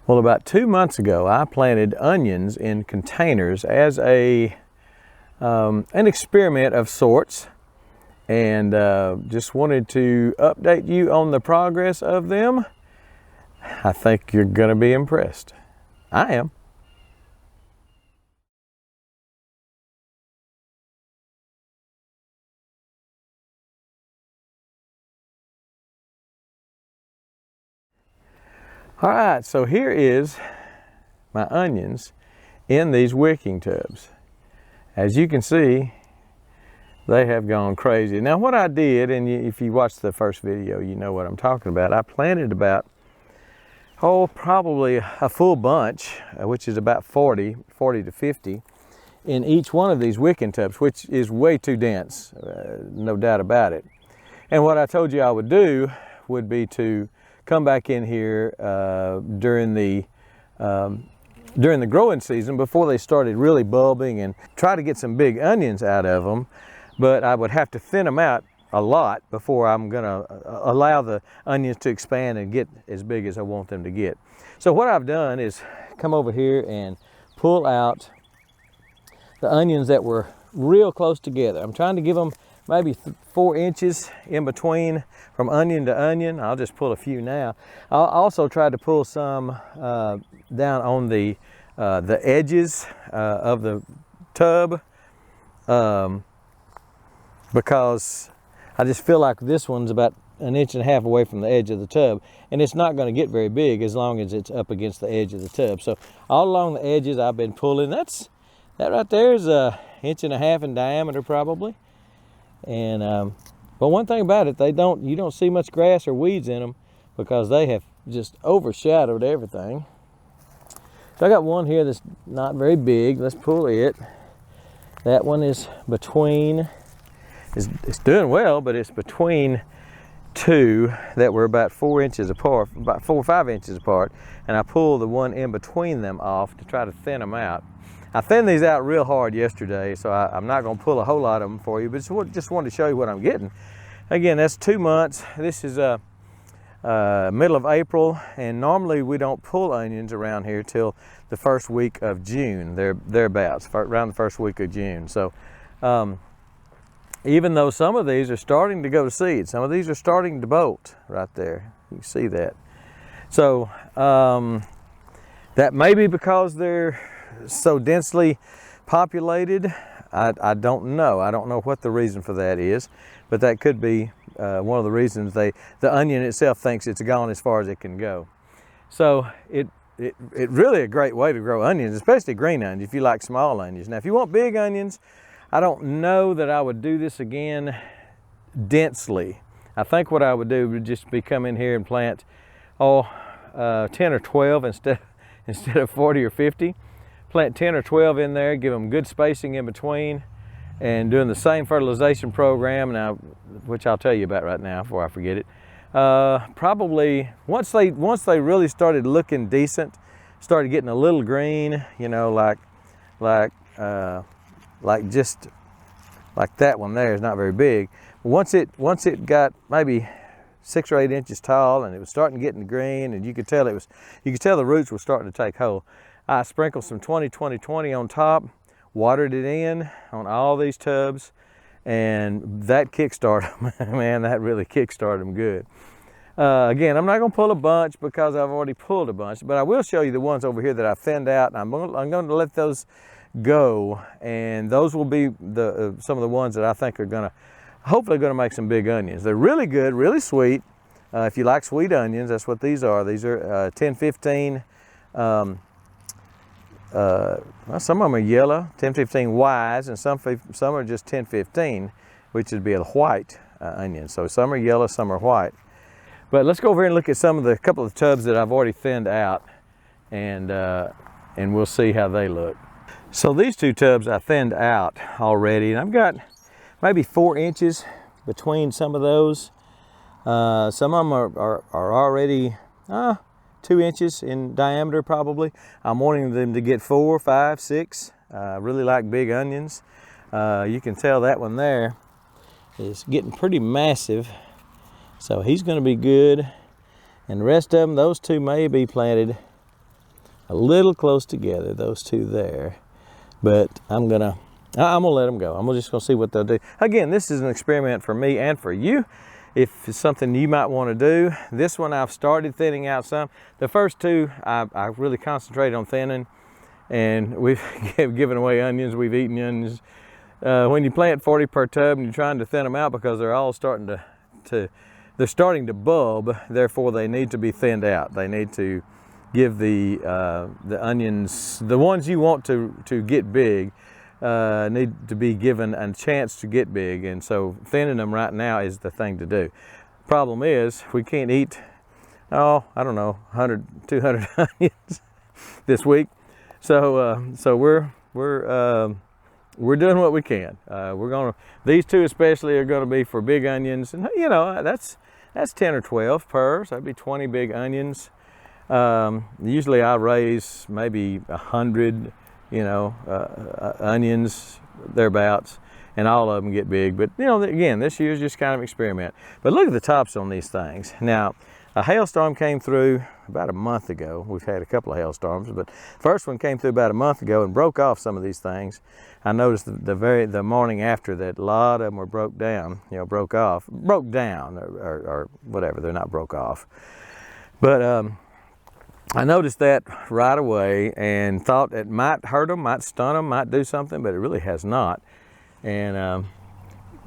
Well, about 2 months ago, I planted onions in containers as an experiment of sorts, and just wanted to update you on the progress of them. I think you're going to be impressed. I am. All right, so here is my onions in these wicking tubs. As you can see, they have gone crazy. Now what I did, and if you watched the first video, you know what I'm talking about. I planted about, probably a full bunch, which is about 40 to 50, in each one of these wicking tubs, which is way too dense, no doubt about it. And what I told you I would do would be to come back in here during the growing season, before they started really bulbing, and try to get some big onions out of them. But I would have to thin them out a lot before I'm gonna allow the onions to expand and get as big as I want them to get. So what I've done is come over here and pull out the onions that were real close together. I'm trying to give them maybe 4 inches in between from onion to onion. I'll just pull a few now. I'll also try to pull some down on the edges of the tub, because I just feel like this one's about 1.5 inches away from the edge of the tub, and it's not going to get very big as long as it's up against the edge of the tub. So all along the edges I've been pulling. That right there is 1.5 inches in diameter probably. And but one thing about it, you don't see much grass or weeds in them, because they have just overshadowed everything. So I got one here that's not very big. Let's pull it. That one is between, it's doing well, but it's between two that were about 4 inches apart, about 4 or 5 inches apart, and I pulled the one in between them off to try to thin them out. I thinned these out real hard yesterday, so I'm not going to pull a whole lot of them for you, but just wanted to show you what I'm getting. Again, that's 2 months. This is middle of April, and normally we don't pull onions around here till the first week of June. Thereabouts, around the first week of June. So even though some of these are starting to go to seed, some of these are starting to bolt right there. You can see that. So that may be because they're so densely populated. I don't know. I don't know what the reason for that is, but that could be one of the reasons the onion itself thinks it's gone as far as it can go. So it really a great way to grow onions, especially green onions if you like small onions. Now if you want big onions, I don't know that I would do this again densely. I think what I would do would just be come in here and plant 10 or 12 instead of 40 or 50. Plant 10 or 12 in there, give them good spacing in between, and doing the same fertilization program now, which I'll tell you about right now before I forget it. Probably once they really started looking decent, started getting a little green, you know, like just like that one there is not very big. Once it got maybe 6 or 8 inches tall, and it was starting to get green, and you could tell the roots were starting to take hold. I sprinkled some 20-20-20 on top, watered it in on all these tubs, and that kickstarted them. Man, that really kickstarted them good. Again, I'm not going to pull a bunch because I've already pulled a bunch, but I will show you the ones over here that I thinned out, and I'm going to let those go, and those will be some of the ones that I think are hopefully going to make some big onions. They're really good, really sweet. If you like sweet onions, that's what these are. These are 10-15. Well, some of them are yellow, 10-15 Ys, and some are just 10-15, which would be a white onion. So some are yellow, some are white. But let's go over here and look at a couple of tubs that I've already thinned out, and we'll see how they look. So these 2 tubs I thinned out already, and I've got maybe 4 inches between some of those. Some of them are already 2 inches in diameter probably. I'm wanting them to get 4, 5, 6. I really like big onions. You can tell that one there is getting pretty massive. So he's going to be good. And the rest of them, those 2 may be planted a little close together, those two there. But I'm gonna let them go. I'm just gonna see what they'll do. Again, this is an experiment for me and for you. If it's something you might want to do, this one I've started thinning out some. The first two I really concentrated on thinning, and we've given away onions. We've eaten onions. When you plant 40 per tub and you're trying to thin them out because they're all starting they're starting to bulb, therefore they need to be thinned out. They need to give the onions, the ones you want to get big, need to be given a chance to get big, and so thinning them right now is the thing to do. Problem is, we can't eat, I don't know, 100, 200 onions this week, so we're doing what we can. These two especially are gonna be for big onions, and you know, that's 10 or 12 per, so that'd be 20 big onions. Usually I raise maybe 100, onions thereabouts, and all of them get big. But you know, again, this year's just kind of experiment. But look at the tops on these things. Now, a hailstorm came through about a month ago. We've had a couple of hailstorms, but first one came through about a month ago and broke off some of these things. I noticed the morning after that, a lot of them were broke down, broke down or whatever. They're not broke off. But I noticed that right away and thought it might hurt them, might stun them, might do something, but it really has not. And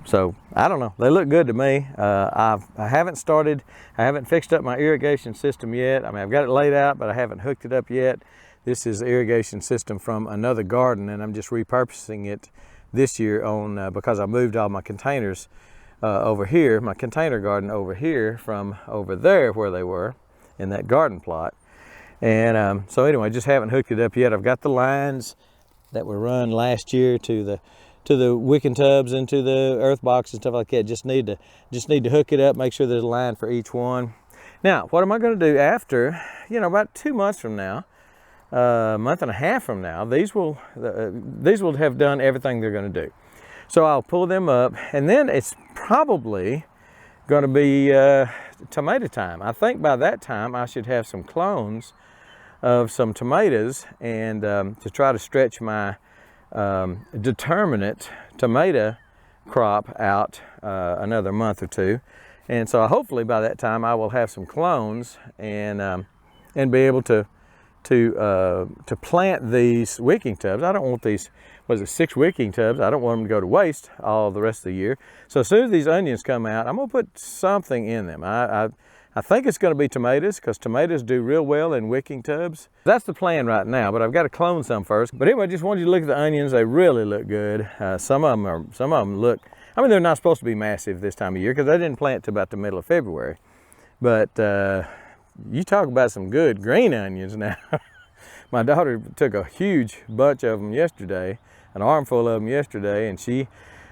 so I don't know. They look good to me. I haven't fixed up my irrigation system yet. I mean, I've got it laid out, but I haven't hooked it up yet. This is the irrigation system from another garden, and I'm just repurposing it this year because I moved all my containers over here, my container garden over here from over there where they were in that garden plot. And so anyway, just haven't hooked it up yet. I've got the lines that were run last year to the wicking tubs and to the earth box and stuff like that. Just need to hook it up, make sure there's a line for each one. Now, what am I going to do after, about 2 months from now, a month and a half from now, these will have done everything they're going to do. So I'll pull them up, and then it's probably going to be tomato time. I think by that time I should have some clones of some tomatoes, and to try to stretch my determinate tomato crop out another month or two. And so hopefully by that time I will have some clones and be able to plant these wicking tubs. I don't want these, 6 wicking tubs. I don't want them to go to waste all the rest of the year. So as soon as these onions come out, I'm gonna put something in them. I think it's gonna be tomatoes, because tomatoes do real well in wicking tubs. That's the plan right now, but I've got to clone some first. But anyway, I just wanted you to look at the onions. They really look good. Some of them look, I mean, they're not supposed to be massive this time of year because they didn't plant till about the middle of February. But you talk about some good green onions now. My daughter took a huge bunch of them yesterday, an armful of them yesterday, and she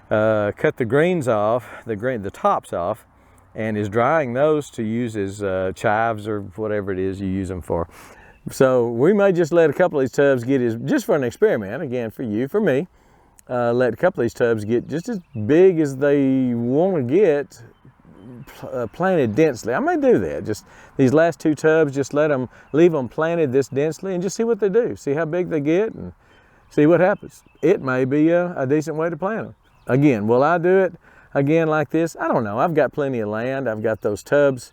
cut the greens off, the tops off, and is drying those to use as chives or whatever it is you use them for. So we may just let a couple of these tubs get just for an experiment, again, for you, for me, let a couple of these tubs get just as big as they want to get, planted densely. I may do that. Just these last 2 tubs, just leave them planted this densely and just see what they do. See how big they get and see what happens. It may be a decent way to plant them. Again, will I do it again like this? I don't know. I've got plenty of land. I've got those tubs,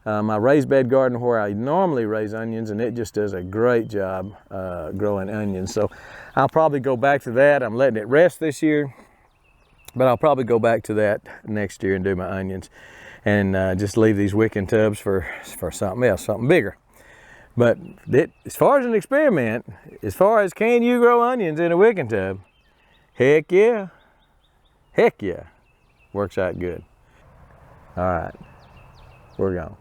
my raised bed garden where I normally raise onions, and it just does a great job growing onions. So I'll probably go back to that. I'm letting it rest this year, but I'll probably go back to that next year and do my onions, and just leave these wicking tubs for something else, something bigger. But as far as an experiment, as far as can you grow onions in a wicking tub, heck yeah, works out good. All right, we're gone.